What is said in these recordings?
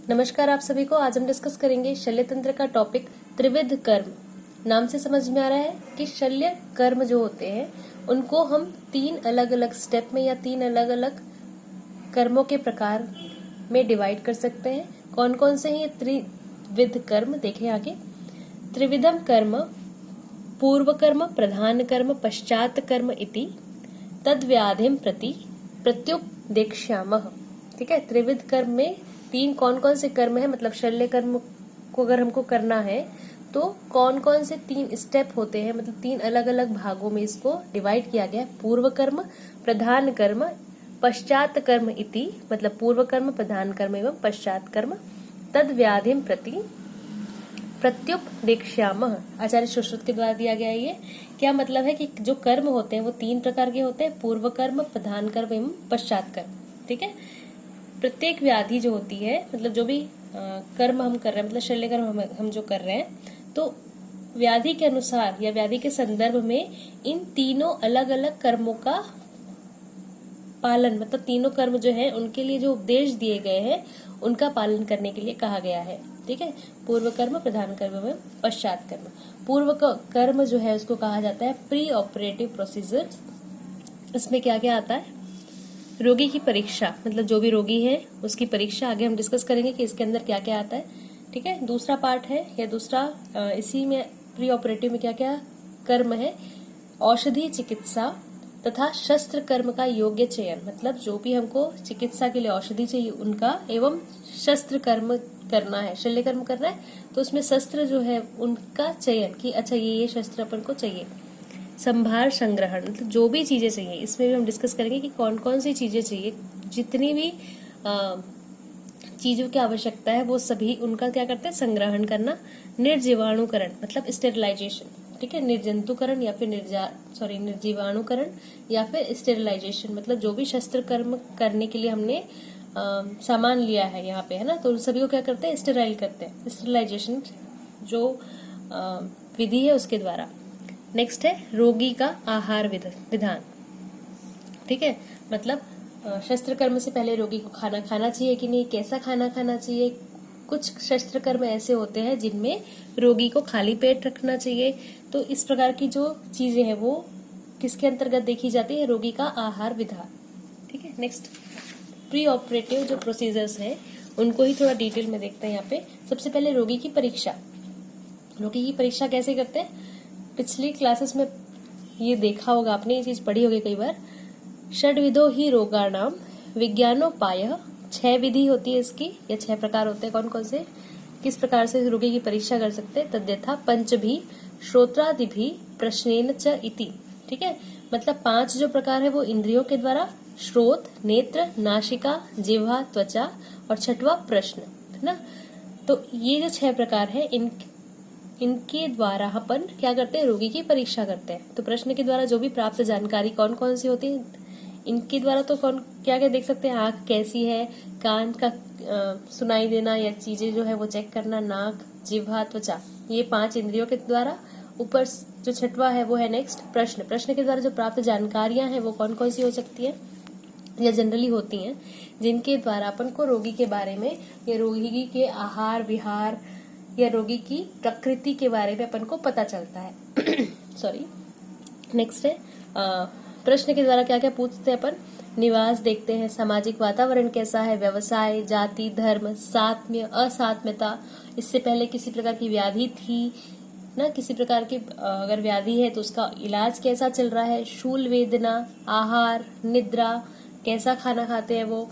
नमस्कार आप सभी को। आज हम डिस्कस करेंगे शल्य तंत्र का टॉपिक त्रिविध कर्म। नाम से समझ में आ रहा है कि शल्य कर्म जो होते हैं उनको हम 3 अलग अलग स्टेप में या 3 अलग अलग कर्मों के प्रकार में डिवाइड कर सकते हैं। कौन कौन से हैं ये त्रिविध कर्म देखें आगे। त्रिविधम कर्म पूर्व कर्म प्रधान कर्म पश्चात कर्म इति तद व्याधिम प्रति प्रत्युपदेक्ष्यामः। ठीक है, त्रिविध कर्म में 3 कौन कौन से कर्म है, मतलब शल्य कर्म को अगर हमको करना है तो कौन कौन से 3 स्टेप होते हैं, मतलब 3 अलग अलग भागों में इसको डिवाइड किया गया है। पूर्व कर्म प्रधान कर्म पश्चात कर्म इति, मतलब पूर्व कर्म प्रधान कर्म एवं पश्चात कर्म तद व्याधिम प्रति प्रत्युपदेक्ष्यामः। आचार्य सुश्रुत के द्वारा दिया गया ये क्या मतलब है कि जो कर्म होते हैं वो 3 प्रकार के होते हैं, पूर्व कर्म प्रधान कर्म एवं पश्चात कर्म। ठीक है, प्रत्येक व्याधि जो होती है, मतलब जो भी कर्म हम कर रहे हैं, मतलब शल्य कर्म हम जो कर रहे हैं, तो व्याधि के अनुसार या व्याधि के संदर्भ में इन तीनों अलग अलग कर्मों का पालन, मतलब तीनों कर्म जो है उनके लिए जो उपदेश दिए गए हैं उनका पालन करने के लिए कहा गया है। ठीक है, पूर्व कर्म प्रधान कर्म एवं पश्चात कर्म। पूर्व कर्म जो है उसको कहा जाता है प्री ऑपरेटिव प्रोसीजर। इसमें क्या क्या आता है, रोगी की परीक्षा, मतलब जो भी रोगी है उसकी परीक्षा। आगे हम डिस्कस करेंगे कि इसके अंदर क्या क्या आता है। ठीक है, दूसरा पार्ट है या दूसरा इसी में प्री ऑपरेटिव में क्या क्या कर्म है, औषधि चिकित्सा तथा शस्त्र कर्म का योग्य चयन, मतलब जो भी हमको चिकित्सा के लिए औषधि चाहिए उनका, एवं शस्त्र कर्म करना है, शल्य कर्म करना है तो उसमें शस्त्र जो है उनका चयन कि अच्छा ये शस्त्र अपन को चाहिए। संभार संग्रहण, मतलब जो भी चीजें चाहिए, इसमें भी हम डिस्कस करेंगे कि कौन कौन सी चीजें चाहिए, जितनी भी चीजों की आवश्यकता है वो सभी उनका क्या करते हैं, संग्रहण करना। निर्जीवाणुकरण मतलब स्टेरिलाइजेशन। ठीक है, निर्जंतुकरण या फिर निर्जीवाणुकरण या फिर स्टेरिलाइजेशन, मतलब जो भी शस्त्र कर्म करने के लिए हमने सामान लिया है यहाँ पे, है ना, तो उन सभी को क्या करते हैं, स्टेराइल करते हैं। स्टेरिलाइजेशन जो विधि है उसके द्वारा। नेक्स्ट है रोगी का आहार विधान। ठीक है, मतलब शस्त्र कर्म से पहले रोगी को खाना खाना चाहिए कि नहीं, कैसा खाना खाना चाहिए। कुछ शस्त्र कर्म ऐसे होते हैं जिनमें रोगी को खाली पेट रखना चाहिए, तो इस प्रकार की जो चीजें हैं वो किसके अंतर्गत देखी जाती है, रोगी का आहार विधान। ठीक है, नेक्स्ट प्री ऑपरेटिव जो प्रोसीजर्स हैं उनको ही थोड़ा डिटेल में देखते हैं। यहाँ पे सबसे पहले रोगी की परीक्षा। रोगी की परीक्षा कैसे करते हैं, पिछली क्लासेस में ये देखा होगा आपने, ये चीज पढ़ी होगी कई बार। षड्विधो ही रोगाणाम विज्ञानोपायः, 6 विधि होती है इसकी, या 6 प्रकार होते हैं। कौन कौन से, किस प्रकार से रोगी की परीक्षा कर सकते हैं। तद्यथा पंचभी श्रोत्रादिभि प्रश्नेन च इति। ठीक है, मतलब 5 जो प्रकार है वो इंद्रियों के द्वारा, श्रोत, नेत्र, नासिका, जिह्वा, त्वचा, और 6वां प्रश्न, है ना। तो ये जो 6 प्रकार है इनके द्वारा अपन क्या करते हैं, रोगी की परीक्षा करते हैं। तो प्रश्न के द्वारा जो भी प्राप्त जानकारी कौन कौन सी होती है, इनके द्वारा तो कौन क्या क्या देख सकते हैं, आंख कैसी है, कान का सुनाई देना या चीजें जो है वो चेक करना, नाक, जिह्वा, त्वचा, ये 5 इंद्रियों के द्वारा। ऊपर जो 6वां है वो है नेक्स्ट प्रश्न। प्रश्न के द्वारा जो प्राप्त जानकारियां हैं वो कौन कौन सी हो सकती है या जनरली होती हैं, जिनके द्वारा अपन को रोगी के बारे में या रोगी के आहार विहार या रोगी की प्रकृति के बारे में अपन को पता चलता है। सॉरी, नेक्स्ट है प्रश्न के द्वारा क्या क्या पूछते हैं अपन, निवास देखते हैं, सामाजिक वातावरण कैसा है, व्यवसाय, जाति, धर्म, सात्म्य, असात्म्यता, इससे पहले किसी प्रकार की व्याधि थी ना, किसी प्रकार की अगर व्याधि है तो उसका इलाज कैसा चल रहा है, शूल वेदना, आहार, निद्रा, कैसा खाना खाते हैं वो,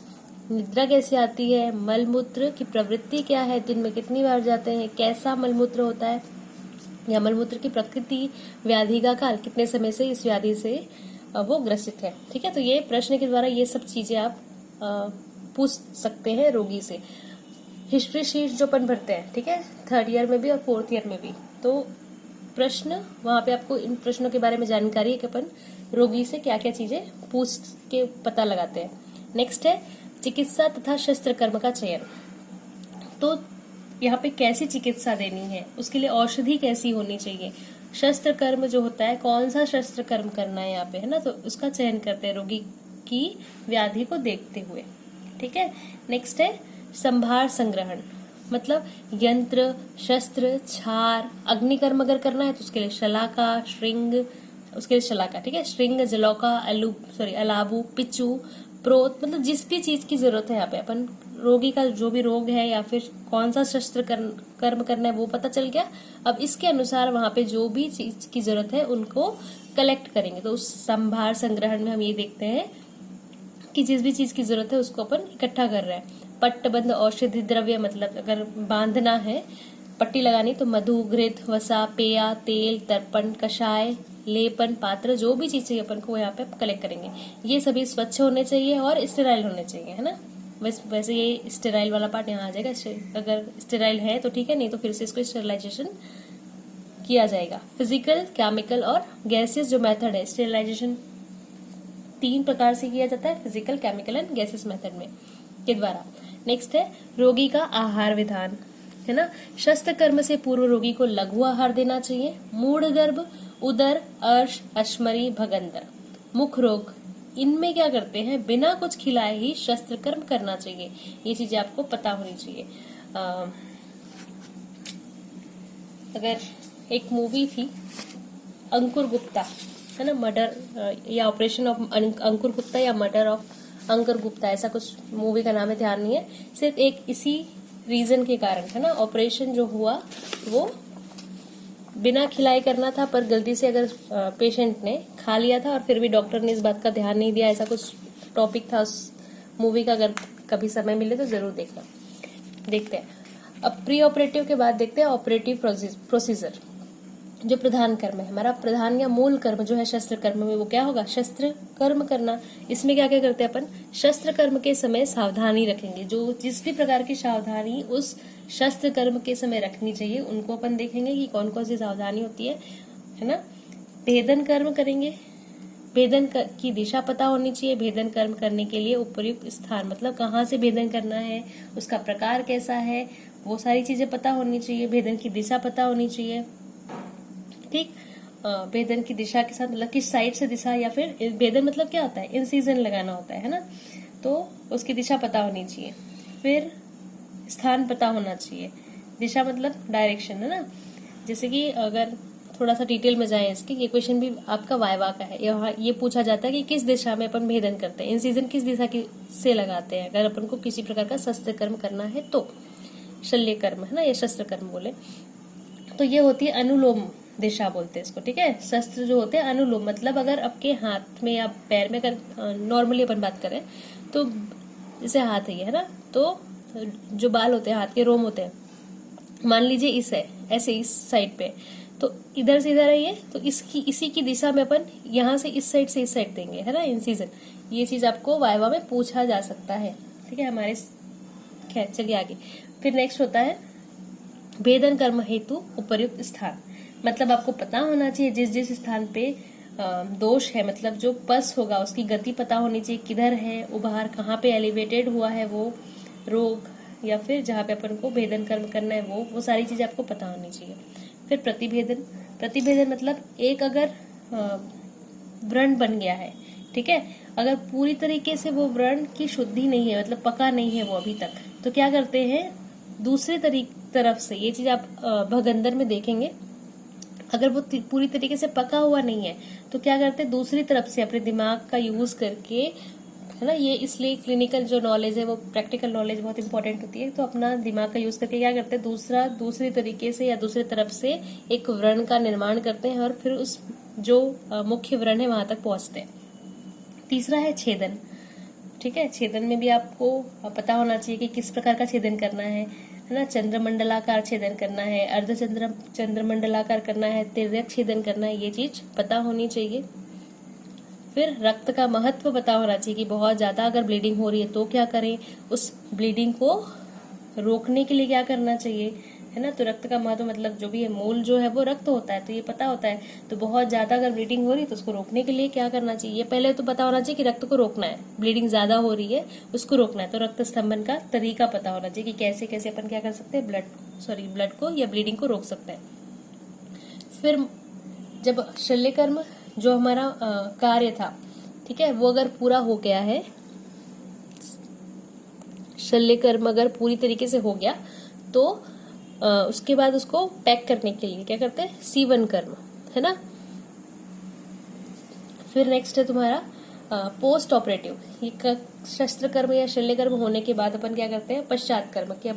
निद्रा कैसे आती है, मलमूत्र की प्रवृत्ति क्या है, दिन में कितनी बार जाते हैं, कैसा मलमूत्र होता है, या मलमूत्र की प्रकृति, व्याधि का काल, कितने समय से इस व्याधि से वो ग्रसित है। ठीक है, तो ये प्रश्न के द्वारा ये सब चीजें आप पूछ सकते हैं रोगी से। हिस्ट्री शीट जो अपन भरते हैं, ठीक है, 3rd ईयर में भी और 4th ईयर में भी, तो प्रश्न वहां पे आपको इन प्रश्नों के बारे में जानकारी है कि अपन रोगी से क्या क्या चीजें पूछ के पता लगाते हैं। नेक्स्ट है चिकित्सा तथा शस्त्र कर्म का चयन। तो यहाँ पे कैसी चिकित्सा देनी है, उसके लिए औषधि कैसी होनी चाहिए, शस्त्र कर्म जो होता है कौन सा शस्त्र कर्म करना है यहाँ पे, है ना, तो उसका चयन करते हैं रोगी की व्याधि को देखते हुए। ठीक है, नेक्स्ट है संभार संग्रहण मतलब यंत्र, शस्त्र, छार, अग्निकर्म अगर करना है तो उसके लिए शलाका, श्रृंग, उसके लिए शलाका, ठीक है, श्रृंग, जलौका, अलाबू, पिच्चू, प्रोत, मतलब जिस भी चीज की जरूरत है यहाँ पे अपन रोगी का जो भी रोग है या फिर कौन सा शस्त्र कर्म करना है वो पता चल गया। अब इसके अनुसार वहां पे जो भी चीज की जरूरत है उनको कलेक्ट करेंगे। तो उस संभार संग्रहण में हम ये देखते हैं कि जिस भी चीज की जरूरत है उसको अपन इकट्ठा कर रहे हैं। पट्टबंध औषधि द्रव्य मतलब अगर बांधना है, पट्टी लगानी, तो मधु, घृत, वसा, पेया, तेल, तर्पण, कषाय, लेपन, पात्र, जो भी चीज चाहिए अपन को यहाँ पे कलेक्ट करेंगे। ये सभी स्वच्छ होने चाहिए और स्टेराइल होने चाहिए, है ना। वैसे ये स्टेराइल वाला पार्ट यहाँ आ जाएगा। अगर स्टेराइल है तो ठीक है, नहीं तो फिर से इसको स्टेरिलाइजेशन किया जाएगा। फिजिकल, केमिकल और गैसेस जो मेथड है स्टेरिलाइजेशन 3 प्रकार से किया जाता है, physical, chemical and gases method में के द्वारा। नेक्स्ट है रोगी का आहार विधान, है ना। शस्त्र कर्म से पूर्व रोगी को लघु आहार देना चाहिए। मूढ़ गर्भ, उदर, अर्श, अश्मरी, भगंदर, मुख रोग, इनमें क्या करते हैं, बिना कुछ खिलाए ही शस्त्र कर्म करना चाहिए। ये चीजें आपको पता होनी चाहिए। अगर एक मूवी थी अंकुर गुप्ता, है ना, मर्डर या ऑपरेशन ऑफ अंकुर गुप्ता या मर्डर ऑफ अंकुर गुप्ता, ऐसा कुछ मूवी का नाम है, ध्यान नहीं है। सिर्फ एक इसी रीजन के कारण, है ना, ऑपरेशन जो हुआ वो बिना खिलाई करना था, पर गलती से अगर पेशेंट ने खा लिया था और फिर भी डॉक्टर ने इस बात का ध्यान नहीं दिया, ऐसा कुछ टॉपिक था उस मूवी का। अगर कभी समय मिले तो जरूर देखना। देखते हैं अब प्री ऑपरेटिव के बाद देखते हैं ऑपरेटिव प्रोसीजर। जो प्रधान कर्म है हमारा, प्रधान या मूल कर्म जो है शस्त्र कर्म में, वो क्या होगा, शस्त्र कर्म करना। इसमें क्या क्या करते हैं अपन, शस्त्र कर्म के समय सावधानी रखेंगे। जो जिस भी प्रकार की सावधानी उस शस्त्र कर्म के समय रखनी चाहिए उनको अपन देखेंगे कि कौन कौन सी सावधानी होती है ना। भेदन कर्म करेंगे, भेदन की दिशा पता होनी चाहिए। भेदन कर्म करने के लिए उपयुक्त स्थान मतलब कहाँ से भेदन करना है, उसका प्रकार कैसा है, वो सारी चीजें पता होनी चाहिए। भेदन की दिशा पता होनी चाहिए, ठीक। भेदन की दिशा के साथ मतलब किस साइड से दिशा, या फिर भेदन मतलब क्या होता है, इंसिजन लगाना होता है ना, तो उसकी दिशा पता होनी चाहिए। फिर स्थान पता होना चाहिए, दिशा मतलब डायरेक्शन, है ना। जैसे कि अगर थोड़ा सा डिटेल में जाए इसके, ये क्वेश्चन भी आपका वाइवा का है, यहाँ ये पूछा जाता है कि किस दिशा में अपन भेदन करते हैं, इंसिजन किस दिशा की से लगाते हैं अगर अपन को किसी प्रकार का शस्त्र कर्म करना है तो। शल्य कर्म, है ना, ये शस्त्र कर्म बोले तो ये होती है अनुलोम दिशा बोलते हैं इसको, ठीक है। शस्त्र जो होते हैं अनुलोम मतलब अगर आपके हाथ में या पैर में, अगर नॉर्मली अपन बात करें तो जैसे हाथ है ना, तो जो बाल होते हैं हाथ के, रोम होते हैं, मान लीजिए इस है ऐसे इस साइड पे, तो इधर से इधर है ये, तो इसी की दिशा में अपन यहाँ से इस साइड देंगे, है ना, इंसिजन। ये चीज आपको वाइवा में पूछा जा सकता है, ठीक है हमारे। खैर चलिए आगे। फिर नेक्स्ट होता है भेदन कर्म हेतु उपयुक्त स्थान, मतलब आपको पता होना चाहिए जिस जिस स्थान पे दोष है, मतलब जो पस होगा उसकी गति पता होनी चाहिए, किधर है उभार, कहाँ पे एलिवेटेड हुआ है वो रोग, या फिर जहाँ पे अपन को भेदन कर्म करना है वो सारी चीजें आपको पता होनी चाहिए। फिर प्रतिभेदन, प्रतिभेदन मतलब एक अगर व्रण बन गया है, ठीक है, अगर पूरी तरीके से वो व्रण की शुद्धि नहीं है, मतलब पका नहीं है वो अभी तक, तो क्या करते हैं दूसरे तरफ से, ये चीज आप भगंदर में देखेंगे, अगर वो पूरी तरीके से पका हुआ नहीं है तो क्या करते हैं दूसरी तरफ से अपने दिमाग का यूज करके, है ना, ये इसलिए क्लिनिकल जो नॉलेज है वो प्रैक्टिकल नॉलेज बहुत इंपॉर्टेंट होती है, तो अपना दिमाग का यूज करके क्या करते हैं दूसरी तरीके से या दूसरी तरफ से एक व्रण का निर्माण करते हैं और फिर उस जो मुख्य व्रण है वहां तक पहुंचते हैं। तीसरा है छेदन, ठीक है, छेदन में भी आपको पता होना चाहिए कि किस प्रकार का छेदन करना है ना, चंद्रमंडलाकार छेदन करना है, अर्ध चंद्रमंडलाकार करना है, तिर्यक छेदन करना है, ये चीज पता होनी चाहिए। फिर रक्त का महत्व पता होना चाहिए कि बहुत ज्यादा अगर ब्लीडिंग हो रही है तो क्या करें, उस ब्लीडिंग को रोकने के लिए क्या करना चाहिए, है ना। तो रक्त का महत्व मतलब जो भी है, मूल जो है वो रक्त होता है, तो ये पता होता है। तो बहुत ज्यादा अगर ब्लीडिंग हो रही है तो उसको रोकने के लिए क्या करना चाहिए, ये पहले तो पता होना चाहिए कि रक्त को रोकना है, ब्लीडिंग ज्यादा हो रही है उसको रोकना है, तो रक्त स्तंभन का तरीका पता होना चाहिए कि कैसे कैसे अपन क्या कर सकते हैं, ब्लड को या ब्लीडिंग को रोक सकते हैं। फिर जब शल्य कर्म जो हमारा कार्य था, ठीक है, वो अगर पूरा हो गया है, शल्य कर्म अगर पूरी तरीके से हो गया तो उसके बाद उसको पैक करने के लिए क्या करते हैं, सीवन कर्म, है ना। फिर नेक्स्ट है तुम्हारा पोस्ट ऑपरेटिव। ये शस्त्र कर्म या शल्य कर्म होने के बाद अपन क्या करते हैं, पश्चात कर्म। क्या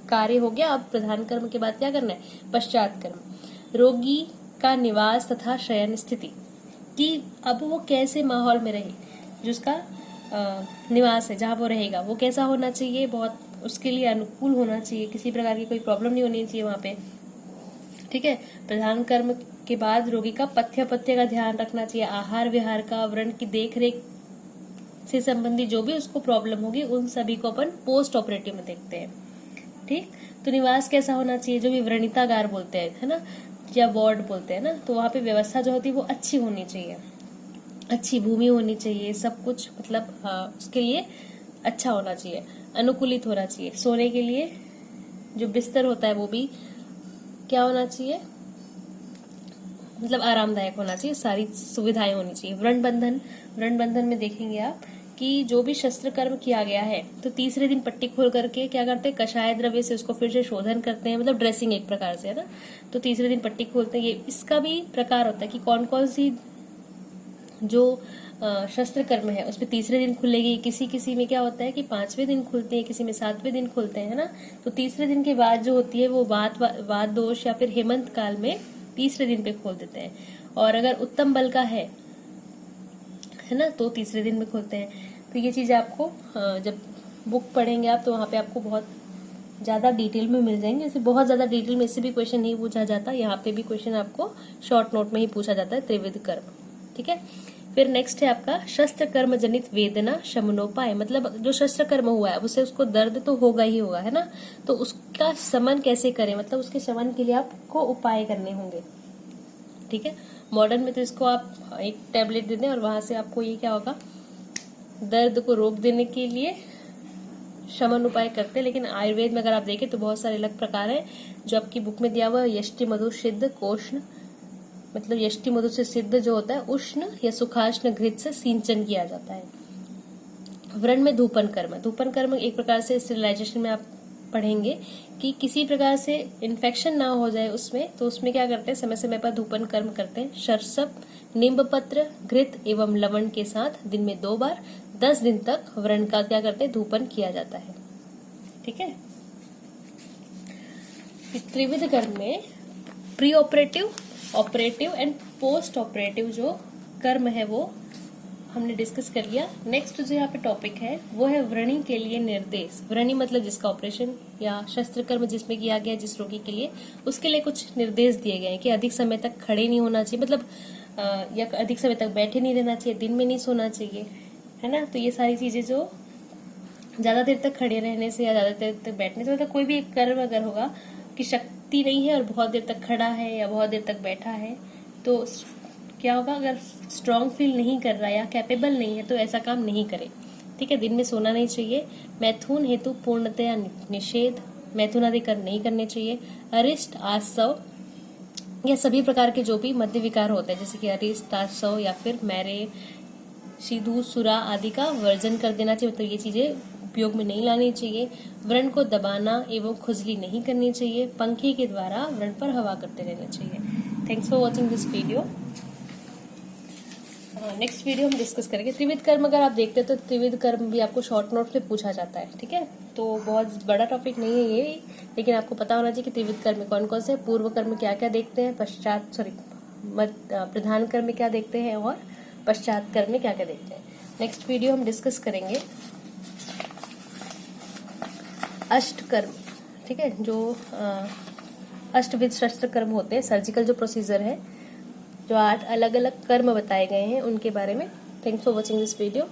कार्य हो गया, अब प्रधान कर्म के बाद क्या करना है, पश्चात कर्म। रोगी का निवास तथा शयन स्थिति, कि अब वो कैसे माहौल में रहे, जो उसका निवास है जहाँ वो रहेगा वो कैसा होना चाहिए, बहुत उसके लिए अनुकूल होना चाहिए, किसी प्रकार की कोई प्रॉब्लम नहीं होनी चाहिए वहाँ पे, ठीक है। प्रधान कर्म के बाद रोगी का पथ्य का ध्यान रखना चाहिए, आहार विहार का, व्रण की देख रेख से संबंधी जो भी उसको प्रॉब्लम होगी उन सभी को अपन पोस्ट ऑपरेटिव में देखते हैं, ठीक। तो निवास कैसा होना चाहिए, जो भी व्रणितागार बोलते हैं, है ना, या वार्ड बोलते हैं ना, तो वहाँ पे व्यवस्था जो होती है वो अच्छी होनी चाहिए, अच्छी भूमि होनी चाहिए, सब कुछ मतलब उसके लिए अच्छा होना चाहिए, अनुकूलित होना चाहिए। सोने के लिए जो बिस्तर होता है वो भी क्या होना चाहिए, मतलब आरामदायक होना चाहिए, सारी सुविधाएं होनी चाहिए। व्रण बंधन में देखेंगे आप कि जो भी शस्त्र कर्म किया गया है तो तीसरे दिन पट्टी खोल करके क्या करते हैं, कषाय द्रव्य से उसको फिर से शोधन करते हैं, मतलब ड्रेसिंग एक प्रकार से, है ना। तो तीसरे दिन पट्टी खोलते हैं। ये इसका भी प्रकार होता है कि कौन कौन सी जो शस्त्र कर्म है उसमें तीसरे दिन खुलेगी, किसी किसी में क्या होता है कि 5वें दिन खुलते हैं, किसी में 7वें दिन खुलते हैं, है ना। तो तीसरे दिन के बाद जो होती है वो वात दोष या फिर हेमंत काल में तीसरे दिन पे खोल देते हैं। और अगर उत्तम बल का है ना, तो तीसरे दिन में खोलते हैं। तो ये चीज आपको जब बुक पढ़ेंगे आप तो वहाँ पे आपको बहुत ज्यादा डिटेल में मिल जाएंगे। जैसे बहुत ज्यादा डिटेल में इससे भी क्वेश्चन नहीं पूछा जाता, यहाँ पे भी क्वेश्चन आपको शॉर्ट नोट में ही पूछा जाता है, त्रिविध कर्म, ठीक है। फिर नेक्स्ट है आपका शस्त्र कर्म जनित वेदना शमनोपाय, मतलब जो शस्त्र कर्म हुआ है उससे उसको दर्द तो होगा ही होगा, है ना। तो उसका शमन कैसे करें, मतलब उसके शमन के लिए आपको उपाय करने होंगे, ठीक है। मॉडर्न में तो इसको आप एक टैबलेट दे दें और वहां से आपको ये क्या होगा, दर्द को रोक देने के लिए शमन उपाय करते हैं। लेकिन आयुर्वेद में अगर आप देखें तो बहुत सारे अलग प्रकार है, जो आपकी बुक में दिया हुआ है। यष्टि मधु सिद्ध कोष्ण, मतलब यष्टि मधु से सिद्ध जो होता है उष्ण या सुखाष्ण घृत से सिंचन किया जाता है। व्रण में धूपन कर्म एक प्रकार से स्टेरिलाइजेशन में आप पढ़ेंगे कि किसी प्रकार से इन्फेक्शन ना हो जाए उसमें, तो उसमें क्या करते हैं, समय समय पर धूपन कर्म करते हैं। सरसप नींब पत्र घृत एवं लवण के साथ दिन में 2 बार 10 दिन तक व्रण का क्या करते हैं, धूपन किया जाता है, ठीक है। त्रिविध कर्म में pre operative, operative and post operative जो कर्म है वो हमने डिस्कस कर लिया। नेक्स्ट जो यहाँ पे टॉपिक है वो है व्रणी के लिए निर्देश। व्रणी मतलब जिसका ऑपरेशन या शस्त्र कर्म जिसमें किया गया जिस रोगी के लिए, उसके लिए कुछ निर्देश दिए गए हैं कि अधिक समय तक खड़े नहीं होना चाहिए, मतलब या अधिक समय तक बैठे नहीं रहना चाहिए, दिन में नहीं सोना चाहिए, है ना। तो ये सारी चीजें जो ज्यादा देर तक खड़े रहने से या ज्यादा देर तक बैठने से, मतलब कोई भी एक कर्म अगर होगा कि शक्ति नहीं है और बहुत देर तक खड़ा है या बहुत देर तक बैठा है, तो क्या होगा, अगर स्ट्रांग फील नहीं कर रहा या कैपेबल नहीं है तो ऐसा काम नहीं करे, ठीक है। दिन में सोना नहीं चाहिए। मैथुन हेतु पूर्णतया निषेध, मैथुन आदि कर्म नहीं करने चाहिए। अरिष्ट आसव या सभी प्रकार के जो भी मध्य विकार होते हैं, जैसे कि अरिष्ट आसव या फिर मैरे सिधु सुरा आदि का वर्जन कर देना चाहिए, मतलब ये चीजें उपयोग में नहीं लानी चाहिए। व्रण को दबाना एवं खुजली नहीं करनी चाहिए। पंखे के द्वारा व्रण पर हवा करते रहना चाहिए। Thanks for watching this video. Next video हम डिस्कस करेंगे त्रिविध कर्म। अगर आप देखते हैं तो त्रिविध कर्म भी आपको शॉर्ट नोट में पूछा जाता है, ठीक है। तो बहुत बड़ा टॉपिक नहीं है ये, लेकिन आपको पता होना चाहिए कि त्रिविध कर्म में कौन कौन से, पूर्व कर्म क्या क्या देखते हैं, प्रधान कर्म में क्या देखते हैं और पश्चात कर्म में क्या क्या देखते हैं। नेक्स्ट वीडियो हम डिस्कस करेंगे अष्ट कर्म, ठीक है। जो अष्टविध शस्त्र कर्म होते हैं, सर्जिकल जो प्रोसीजर है, जो 8 अलग अलग कर्म बताए गए हैं उनके बारे में। Thanks for watching this video.